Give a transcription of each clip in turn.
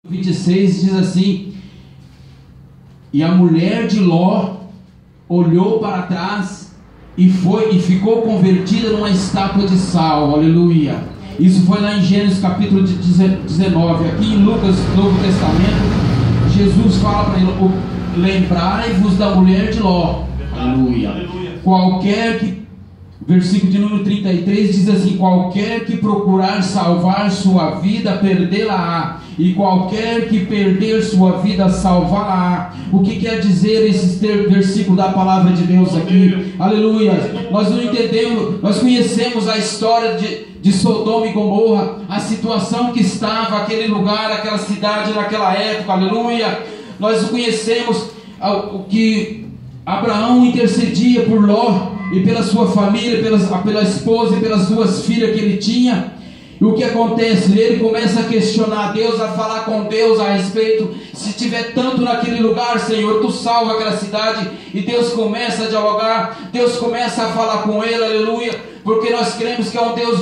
26 diz assim: e a mulher de Ló olhou para trás e ficou convertida numa estátua de sal. Aleluia. Isso foi lá em Gênesis capítulo 19. Aqui em Lucas, Novo Testamento, Jesus fala para ele: lembrai-vos da mulher de Ló. Aleluia. Qualquer que, versículo de número 33 diz assim: qualquer que procurar salvar sua vida, perdê-la-á, e qualquer que perder sua vida, salvá-la-á. O que quer dizer esse versículo da palavra de Deus aqui? Aleluia. Nós não entendemos, nós conhecemos a história de Sodoma e Gomorra, a situação que estava aquele lugar, aquela cidade naquela época. Aleluia. Nós conhecemos o que Abraão intercedia por Ló e pela sua família, pela esposa e pelas duas filhas que ele tinha. E o que acontece? Ele começa a questionar Deus, a falar com Deus a respeito: se tiver tanto naquele lugar, Senhor, tu salva aquela cidade. E Deus começa a dialogar, Deus começa a falar com ele, aleluia, porque nós cremos que é um Deus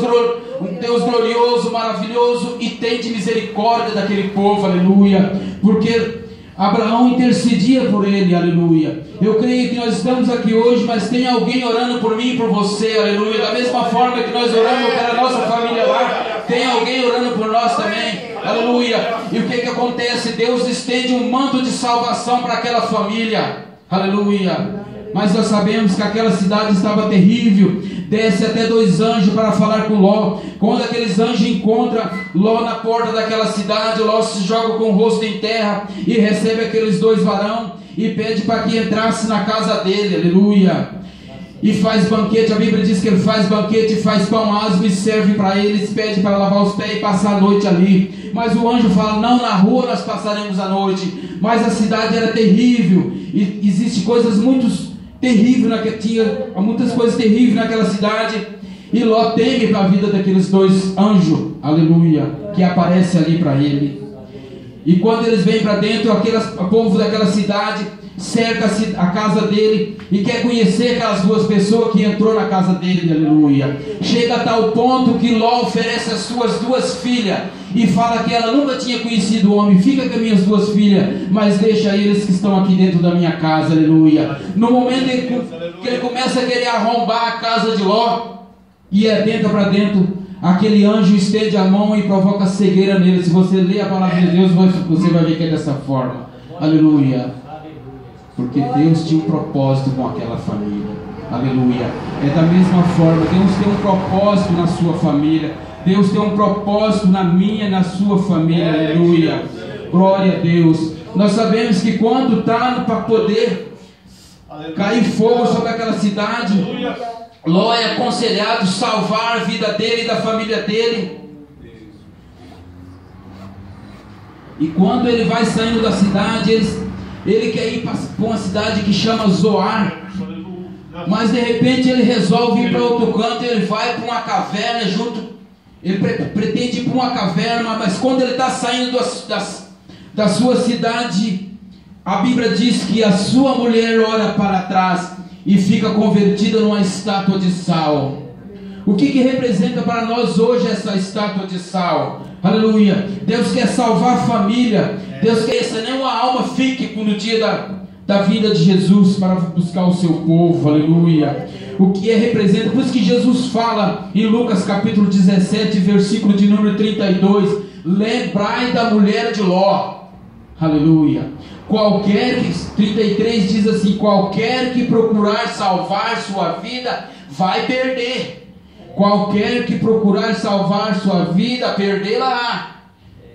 glorioso, maravilhoso, e tem de misericórdia daquele povo, aleluia, porque Abraão intercedia por ele, aleluia. Eu creio que nós estamos aqui hoje, mas tem alguém orando por mim e por você, aleluia. Da mesma forma que nós oramos pela nossa família lá, tem alguém orando por nós também, aleluia. E o que acontece? Deus estende um manto de salvação para aquela família, aleluia. Mas nós sabemos que aquela cidade estava terrível. Desce até 2 anjos para falar com Ló. Quando aqueles anjos encontram Ló na porta daquela cidade, Ló se joga com o rosto em terra e recebe aqueles 2 varão e pede para que entrasse na casa dele, aleluia. E faz banquete. A Bíblia diz que ele faz banquete, faz pão asmo e serve para eles, pede para lavar os pés e passar a noite ali. Mas o anjo fala: não, na rua nós passaremos a noite. Mas a cidade era terrível, e existe coisas muito terrível, tinha muitas coisas terríveis naquela cidade. E Ló teme para a vida daqueles 2 anjos, aleluia, que aparece ali para ele. E quando eles vêm para dentro, o povo daquela cidade cerca a casa dele e quer conhecer aquelas 2 pessoas que entrou na casa dele, aleluia. Chega a tal ponto que Ló oferece as suas 2 filhas e fala que ela nunca tinha conhecido o homem: fica com as minhas 2 filhas, mas deixa eles que estão aqui dentro da minha casa, aleluia. No momento que ele começa a querer arrombar a casa de Ló e adentra para dentro, aquele anjo estende a mão e provoca cegueira nele. Se você ler a palavra de Deus, você vai ver que é dessa forma, aleluia. Porque Deus tinha um propósito com aquela família, aleluia. É da mesma forma, Deus tem um propósito na sua família. Deus tem um propósito na minha e na sua família, aleluia. Glória a Deus. Nós sabemos que quando está para poder cair fogo sobre aquela cidade, Ló é aconselhado salvar a vida dele e da família dele. E quando ele vai saindo da cidade, ele quer ir para uma cidade que chama Zoar. Mas de repente ele resolve ir para outro canto. Ele vai para uma caverna ele pretende ir para uma caverna. Mas quando ele está saindo da sua cidade, a Bíblia diz que a sua mulher olha para trás e fica convertida numa estátua de sal. O que representa para nós hoje essa estátua de sal? Aleluia. Deus quer salvar a família. Deus quer que nenhuma alma fique no dia da vinda de Jesus para buscar o seu povo. Aleluia. O que representa, por isso que Jesus fala em Lucas capítulo 17, versículo de número 32: lembrai da mulher de Ló. Aleluia. 33 diz assim: qualquer que procurar salvar sua vida, vai perder. Qualquer que procurar salvar sua vida, perdê-la.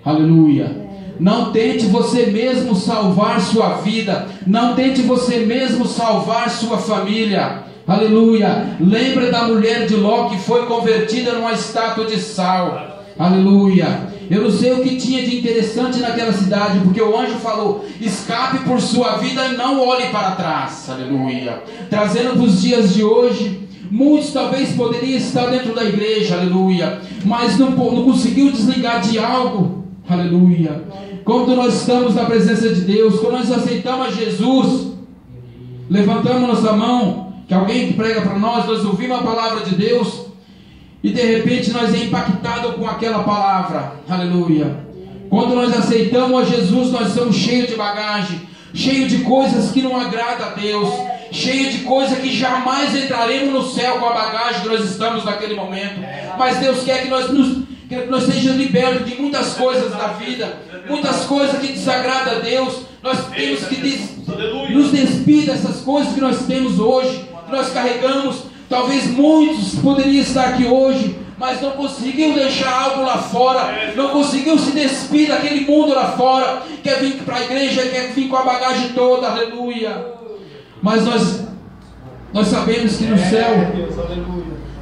Aleluia. Não tente você mesmo salvar sua vida. Não tente você mesmo salvar sua família. Aleluia. Lembra da mulher de Ló que foi convertida numa estátua de sal. Aleluia. Eu não sei o que tinha de interessante naquela cidade, porque o anjo falou: escape por sua vida e não olhe para trás. Aleluia. Trazendo para os dias de hoje, muitos talvez poderiam estar dentro da igreja, aleluia, mas não conseguiu desligar de algo, aleluia. Quando nós estamos na presença de Deus, quando nós aceitamos a Jesus, levantamos nossa mão, que alguém que prega para nós ouvimos a palavra de Deus, e de repente nós é impactado com aquela palavra, aleluia. Quando nós aceitamos a Jesus, nós somos cheios de bagagem, cheios de coisas que não agradam a Deus, cheios de coisas que jamais entraremos no céu com a bagagem que nós estamos naquele momento. Mas Deus quer que nós sejamos libertos de muitas coisas da vida, muitas coisas que desagradam a Deus. Nós temos que nos despir dessas coisas que nós temos hoje, que nós carregamos. Talvez muitos poderiam estar aqui hoje, mas não conseguiu deixar algo lá fora, não conseguiu se despir daquele mundo lá fora, quer vir para a igreja, quer vir com a bagagem toda, aleluia. Mas nós sabemos que no céu,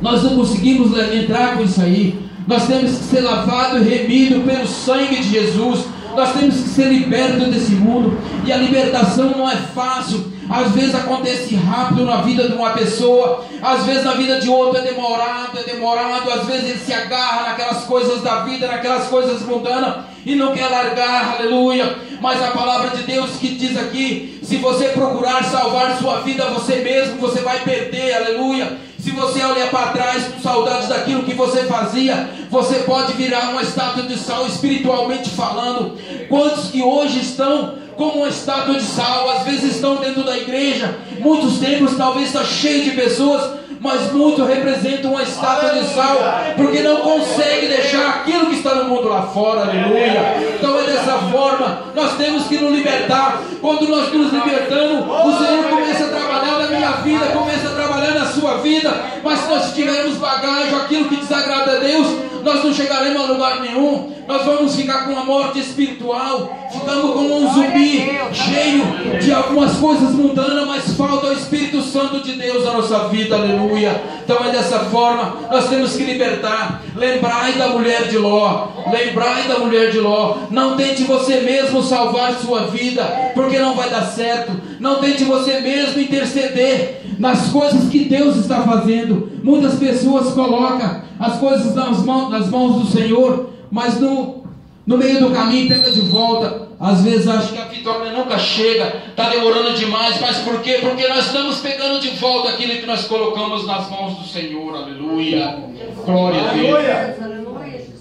nós não conseguimos entrar com isso aí. Nós temos que ser lavado e remido pelo sangue de Jesus. Nós temos que ser libertos desse mundo. E a libertação não é fácil. Às vezes acontece rápido na vida de uma pessoa, às vezes na vida de outro é demorado, às vezes ele se agarra naquelas coisas da vida, naquelas coisas mundanas e não quer largar, aleluia. Mas a palavra de Deus que diz aqui, se você procurar salvar sua vida você mesmo, você vai perder, aleluia. Se você olhar para trás com saudades daquilo que você fazia, você pode virar uma estátua de sal espiritualmente falando. Quantos que hoje estão como uma estátua de sal, às vezes estão dentro da igreja, muitos templos talvez está cheio de pessoas, mas muitos representam uma estátua de sal, porque não consegue deixar aquilo que está no mundo lá fora, aleluia. Então é dessa forma, nós temos que nos libertar. Quando nós nos libertamos, o Senhor começa a trabalhar na minha vida, começa a trabalhar na sua vida. Mas se nós tivermos bagagem, aquilo que desagrada a Deus, nós não chegaremos a lugar nenhum. Nós vamos ficar com a morte espiritual, ficamos como um zumbi, cheio de algumas coisas mundanas, mas falta o Espírito Santo de Deus na nossa vida, aleluia. Então é dessa forma, nós temos que libertar. Lembrai da mulher de Ló, lembrai da mulher de Ló. Não tente você mesmo salvar sua vida, porque não vai dar certo. Não tente você mesmo interceder nas coisas que Deus está fazendo. Muitas pessoas colocam as coisas nas mãos do Senhor, mas no meio do caminho pega de volta. Às vezes acha que a vitória nunca chega, está demorando demais. Mas por quê? Porque nós estamos pegando de volta aquilo que nós colocamos nas mãos do Senhor, aleluia. Glória a Deus.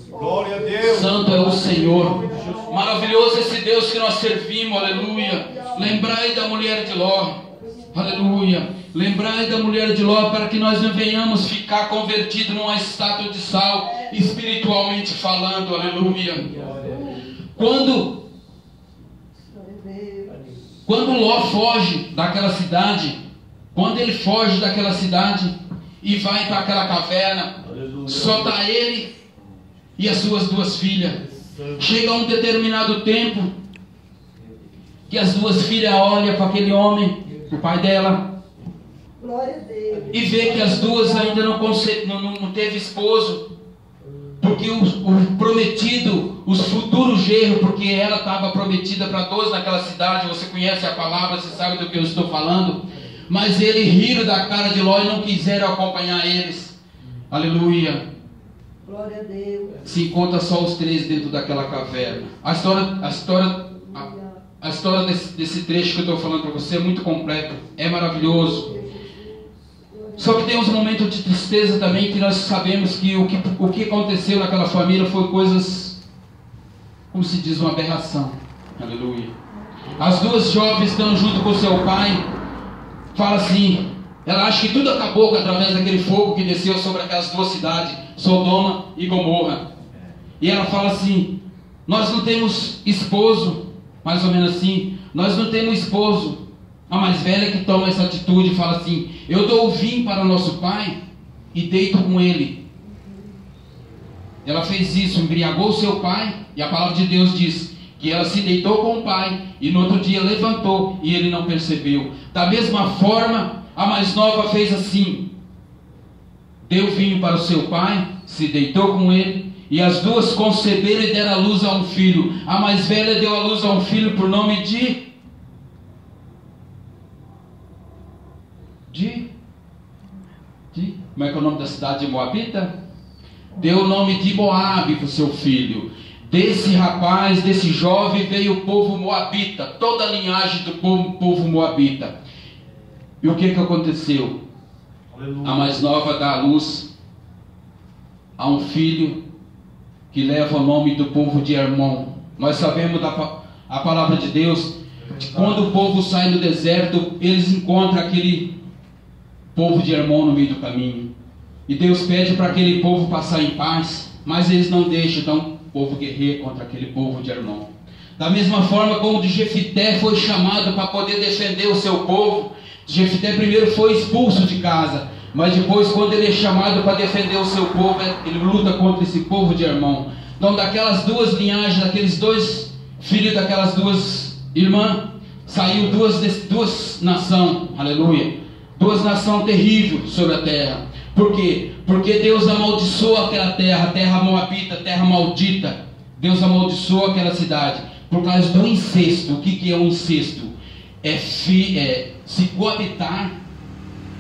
Glória a Deus. Santo é o Senhor, maravilhoso esse Deus que nós servimos, aleluia. Lembrai da mulher de Ló, aleluia. Lembrai da mulher de Ló, para que nós não venhamos ficar convertidos numa estátua de sal, espiritualmente falando, aleluia. Quando Ló foge daquela cidade, quando ele foge daquela cidade e vai para aquela caverna, só está ele e as suas duas filhas. Chega um determinado tempo que as duas filhas olham para aquele homem, o pai dela, e vê que as duas ainda não teve esposo, porque o prometido, os futuros genros, porque ela estava prometida para todos naquela cidade. Você conhece a palavra, você sabe do que eu estou falando. Mas eles riram da cara de Ló e não quiseram acompanhar eles, aleluia. Glória a Deus. Se encontra só os três dentro daquela caverna. A história desse trecho que eu estou falando para você é muito completa, é maravilhoso. Só que tem uns momentos de tristeza também, que nós sabemos que o que aconteceu naquela família foi coisas, como se diz, uma aberração, aleluia. As duas jovens estão junto com seu pai, fala assim, ela acha que tudo acabou através daquele fogo que desceu sobre aquelas duas cidades, Sodoma e Gomorra. E ela fala assim, nós não temos esposo, mais ou menos assim, nós não temos esposo. A mais velha que toma essa atitude fala assim, eu dou o vinho para nosso pai e deito com ele. Ela fez isso, embriagou seu pai, e a palavra de Deus diz que ela se deitou com o pai e no outro dia levantou e ele não percebeu. Da mesma forma, a mais nova fez assim, deu vinho para o seu pai, se deitou com ele, e as duas conceberam e deram à luz a um filho. A mais velha deu à luz a um filho por nome de como é que é o nome da cidade de Moabita? Deu o nome de Moabe para o seu filho. Desse rapaz, desse jovem, veio o povo moabita, toda a linhagem do povo moabita. E o que aconteceu? Aleluia. A mais nova dá à luz a um filho que leva o nome do povo de Hermon. Nós sabemos a palavra de Deus, que quando o povo sai do deserto, eles encontram aquele povo de Hermon no meio do caminho. E Deus pede para aquele povo passar em paz, mas eles não deixam, então o povo guerreia contra aquele povo de Hermon. Da mesma forma como Jefité foi chamado para poder defender o seu povo, Jefité primeiro foi expulso de casa, mas depois, quando ele é chamado para defender o seu povo, ele luta contra esse povo de Hermon. Então, daquelas duas linhagens, daqueles dois filhos, daquelas duas irmãs, saiu duas nações, aleluia, duas nações terríveis sobre a terra. Por quê? Porque Deus amaldiçoou aquela terra, terra moabita, terra maldita. Deus amaldiçoou aquela cidade por causa do incesto. O que é o incesto? É se coabitar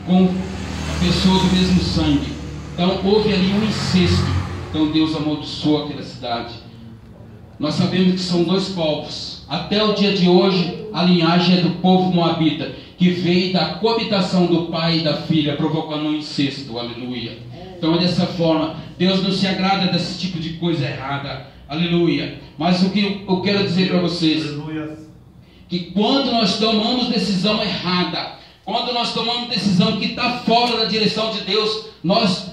com a pessoa do mesmo sangue. Então houve ali um incesto. Então Deus amaldiçoou aquela cidade. Nós sabemos que são dois povos. Até o dia de hoje, a linhagem é do povo moabita, que veio da coabitação do pai e da filha, provocando um incesto, aleluia. Então é dessa forma, Deus não se agrada desse tipo de coisa errada, aleluia. Mas o que eu quero dizer para vocês, que quando nós tomamos decisão errada, quando nós tomamos decisão que está fora da direção de Deus, nós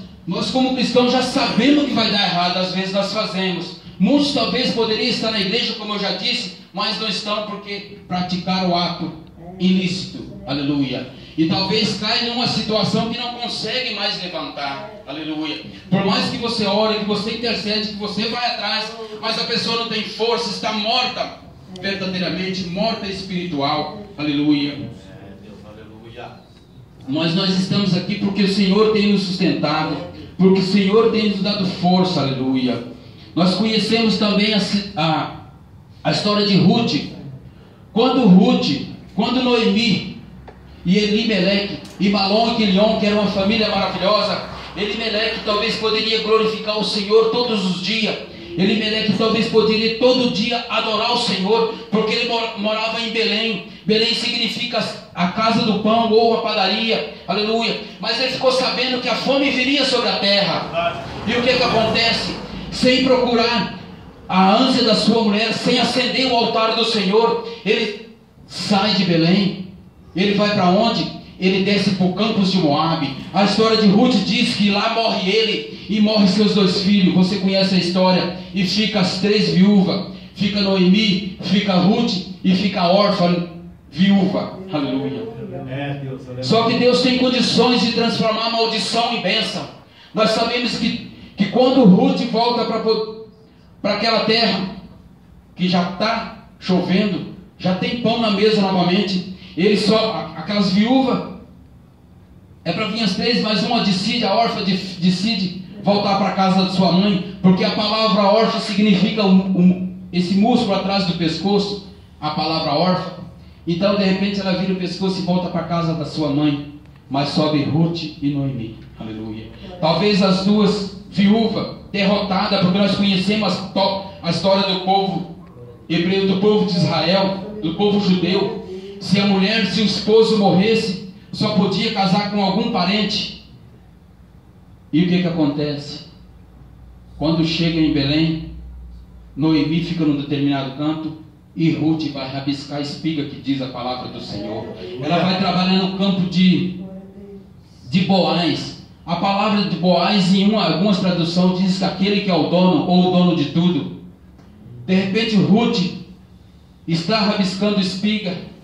como cristãos já sabemos que vai dar errado, às vezes nós fazemos. Muitos talvez poderiam estar na igreja, como eu já disse, mas não estão porque praticaram o ato ilícito, aleluia. E talvez caia numa situação que não consegue mais levantar, aleluia. Por mais que você ore, que você intercede, que você vai atrás, mas a pessoa não tem força, está morta, verdadeiramente morta espiritual, aleluia. Mas nós estamos aqui porque o Senhor tem nos sustentado, porque o Senhor tem nos dado força, aleluia. Nós conhecemos também a história de Ruth. Quando Noemi e Elimeleque, e Malom e Quilion, que era uma família maravilhosa, Elimeleque talvez poderia glorificar o Senhor todos os dias. Elimeleque talvez poderia todo dia adorar o Senhor, porque ele morava em Belém. Belém significa a casa do pão ou a padaria, aleluia. Mas ele ficou sabendo que a fome viria sobre a terra. E o que acontece? Sem procurar a ânsia da sua mulher, sem acender o altar do Senhor, ele sai de Belém. Ele vai para onde? Ele desce para o campos de Moabe. A história de Ruth diz que lá morre ele e morre seus dois filhos. Você conhece a história? E fica as três viúvas. Fica Noemi, fica Ruth e fica órfã, viúva. Aleluia. Só que Deus tem condições de transformar a maldição em bênção. Nós sabemos que quando Ruth volta para aquela terra, que já está chovendo, já tem pão na mesa novamente, aquelas viúvas, é para vir as três, mas uma decide, a órfã decide voltar para a casa da sua mãe, porque a palavra órfã significa esse músculo atrás do pescoço, a palavra órfã. Então de repente ela vira o pescoço e volta para a casa da sua mãe, mas sobe Ruth e Noemi, aleluia. Talvez as duas viúvas, derrotadas, porque nós conhecemos a história do povo hebreu, do povo de Israel, do povo judeu. Se o esposo morresse, só podia casar com algum parente. E o que acontece? Quando chega em Belém, Noemi fica num determinado canto e Ruth vai rabiscar a espiga, que diz a palavra do Senhor. Ela vai trabalhar no campo de Boaz. A palavra de Boaz, em algumas traduções, diz que aquele que é o dono ou o dono de tudo. De repente Ruth está rabiscando espiga.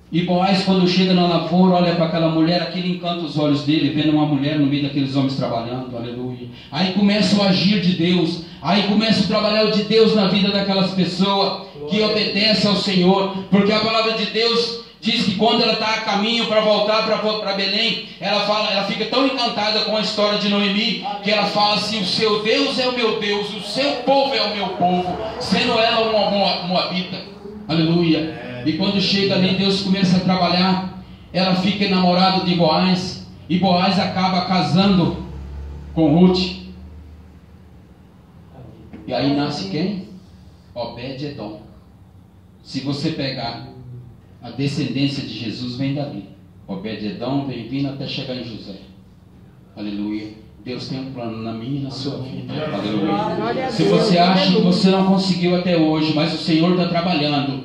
E Boaz, quando chega na lavoura, olha para aquela mulher, aquilo encanta os olhos dele, vendo uma mulher no meio daqueles homens trabalhando, aleluia. Aí começa o agir de Deus, aí começa o trabalhar de Deus na vida daquelas pessoas que obedecem ao Senhor, porque a palavra de Deus diz que quando ela está a caminho para voltar para Belém, ela fica tão encantada com a história de Noemi, que ela fala assim: o seu Deus é o meu Deus, o seu povo é o meu povo, sendo ela uma moabita, aleluia. E quando chega ali, Deus começa a trabalhar, ela fica enamorada de Boaz, e Boaz acaba casando com Ruth. E aí nasce quem? Obed-edom. Se você pegar a descendência de Jesus, vem dali. Obed-edom vem vindo até chegar em José. Aleluia. Deus tem um plano na minha e na sua vida. Aleluia. Se você acha que você não conseguiu até hoje, mas o Senhor está trabalhando.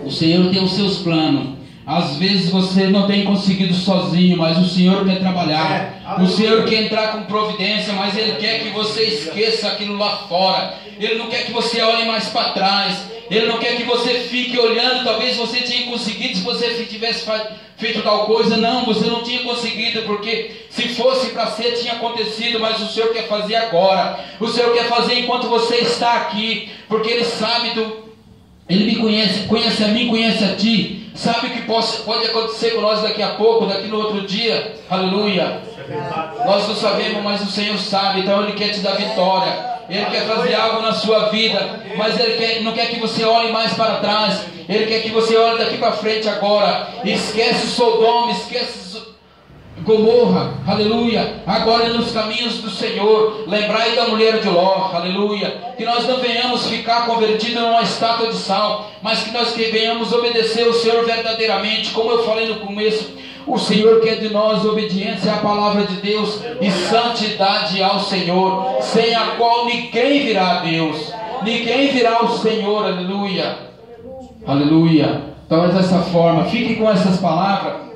O Senhor tem os seus planos. Às vezes você não tem conseguido sozinho, mas o Senhor quer trabalhar. O Senhor quer entrar com providência, mas Ele quer que você esqueça aquilo lá fora. Ele não quer que você olhe mais para trás. Ele não quer que você fique olhando. Talvez você tinha conseguido se você tivesse feito tal coisa. Não, você não tinha conseguido, porque se fosse para ser, tinha acontecido. Mas o Senhor quer fazer agora. O Senhor quer fazer enquanto você está aqui, porque Ele sabe Ele me conhece, conhece a mim, conhece a ti. Sabe o que pode acontecer com nós daqui a pouco, daqui no outro dia. Aleluia. Nós não sabemos, mas o Senhor sabe. Então Ele quer te dar vitória. Ele quer fazer algo na sua vida, mas Ele não quer que você olhe mais para trás. Ele quer que você olhe daqui para frente agora. Esquece Sodoma, esquece Gomorra, aleluia. Agora é nos caminhos do Senhor. Lembrai da mulher de Ló, aleluia. Que nós não venhamos ficar convertidos numa estátua de sal, mas que nós venhamos obedecer o Senhor verdadeiramente. Como eu falei no começo, o Senhor quer de nós obediência à palavra de Deus e santidade ao Senhor, sem a qual ninguém virá a Deus, ninguém virá ao Senhor, aleluia. Aleluia. Então é dessa forma, fique com essas palavras,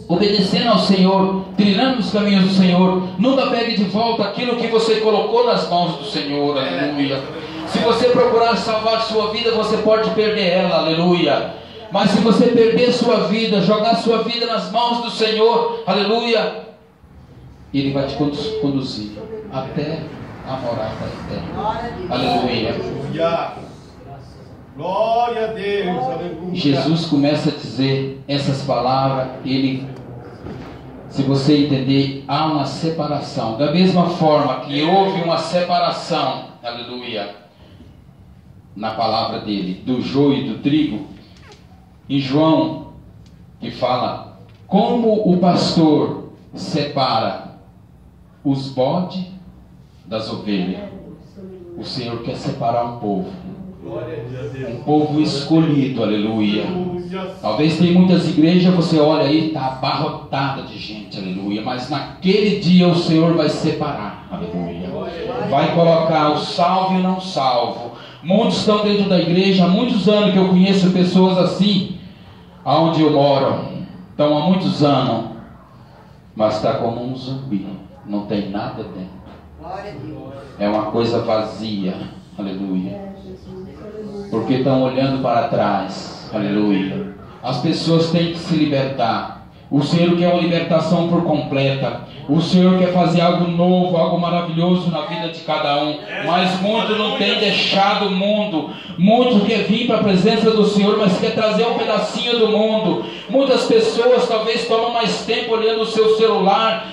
obedecendo ao Senhor, trilhando nos caminhos do Senhor. Nunca pegue de volta aquilo que você colocou nas mãos do Senhor, aleluia. Se você procurar salvar sua vida, você pode perder ela, aleluia. Mas se você perder sua vida, jogar sua vida nas mãos do Senhor, aleluia, Ele vai te conduzir até a morada eterna, aleluia. Glória a Deus, aleluia. Jesus começa a dizer essas palavras. Se você entender, há uma separação. Da mesma forma que houve uma separação, aleluia, na palavra dele, do joio e do trigo. Em João, que fala como o pastor separa os bodes das ovelhas, o Senhor quer separar um povo. Um povo escolhido, aleluia. Talvez tem muitas igrejas, você olha aí, está abarrotada de gente, aleluia. Mas naquele dia o Senhor vai separar, aleluia. Vai colocar o salvo e o não salvo. Muitos estão dentro da igreja, há muitos anos que eu conheço pessoas assim, aonde eu moro, estão há muitos anos, mas está como um zumbi, não tem nada dentro. É uma coisa vazia, aleluia. Porque estão olhando para trás, aleluia. As pessoas têm que se libertar. O Senhor quer uma libertação por completa. O Senhor quer fazer algo novo, algo maravilhoso na vida de cada um. Mas muitos não têm deixado o mundo. Muitos querem vir para a presença do Senhor, mas quer trazer um pedacinho do mundo. Muitas pessoas talvez tomam mais tempo olhando o seu celular,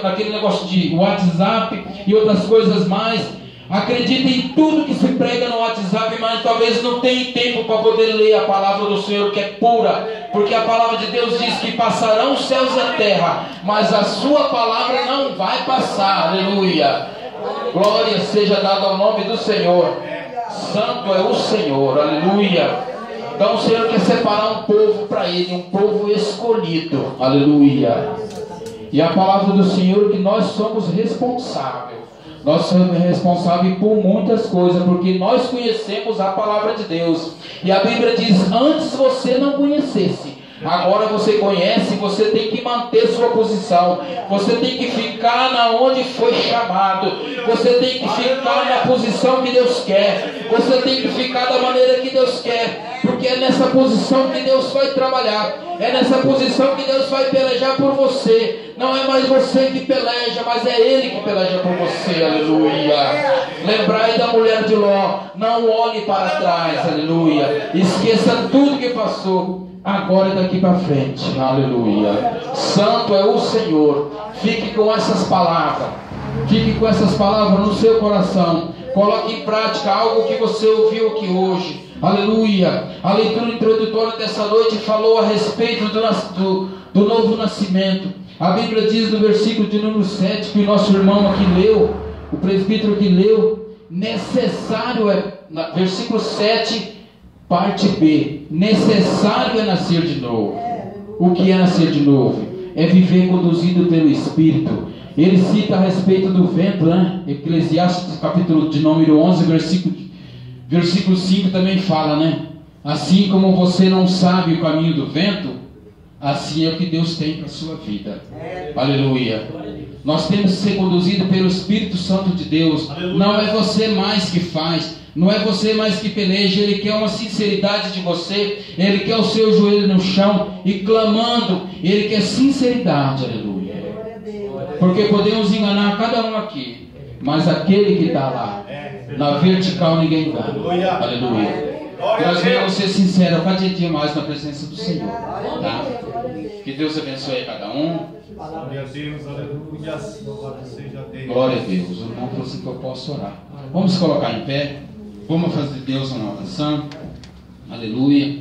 naquele negócio de WhatsApp e outras coisas mais. Acredita em tudo que se prega no WhatsApp, mas talvez não tenha tempo para poder ler a palavra do Senhor, que é pura. Porque a palavra de Deus diz que passarão os céus e a terra, mas a sua palavra não vai passar, aleluia. Glória seja dada ao nome do Senhor. Santo é o Senhor, aleluia. Então o Senhor quer separar um povo para Ele, um povo escolhido, aleluia. E a palavra do Senhor é que nós somos responsáveis. Nós somos responsáveis por muitas coisas, porque nós conhecemos a palavra de Deus. E a Bíblia diz, antes você não conhecesse, agora você conhece. Você tem que manter sua posição. Você tem que ficar na onde foi chamado. Você tem que ficar na posição que Deus quer. Você tem que ficar da maneira que Deus quer, porque é nessa posição que Deus vai trabalhar. É nessa posição que Deus vai pelejar por você. Não é mais você que peleja, mas é Ele que peleja por você, aleluia. Lembrai da mulher de Ló. Não olhe para trás, aleluia. Esqueça tudo que passou. Agora e daqui para frente, aleluia. Santo é o Senhor. Fique com essas palavras. Fique com essas palavras no seu coração. Coloque em prática algo que você ouviu aqui hoje. Aleluia. A leitura introdutória dessa noite falou a respeito do novo nascimento. A Bíblia diz no versículo de número 7, que o nosso irmão aqui leu, o presbítero que leu, necessário é, versículo 7, parte B, necessário é nascer de novo. O que é nascer de novo? é viver conduzido pelo Espírito. Ele cita a respeito do vento, né? Eclesiastes capítulo de número 11, versículo 5 também fala, né? Assim como você não sabe o caminho do vento, assim é o que Deus tem para a sua vida. Aleluia. Nós temos que ser conduzidos pelo Espírito Santo de Deus. Aleluia. Não é você mais que faz, não é você mais que peleja. Ele quer uma sinceridade de você. Ele quer o seu joelho no chão e clamando. Ele quer sinceridade. Aleluia. Porque podemos enganar cada um aqui, mas aquele que está lá na vertical ninguém engana. Aleluia. Nós vamos ser sinceros cada dia mais na presença do Senhor, tá? Que Deus abençoe cada um. Glória a Deus, aleluia. Louvado seja Deus. Glória a Deus. O irmão falou assim que eu posso orar. Vamos colocar em pé. Vamos fazer de Deus uma oração. Aleluia.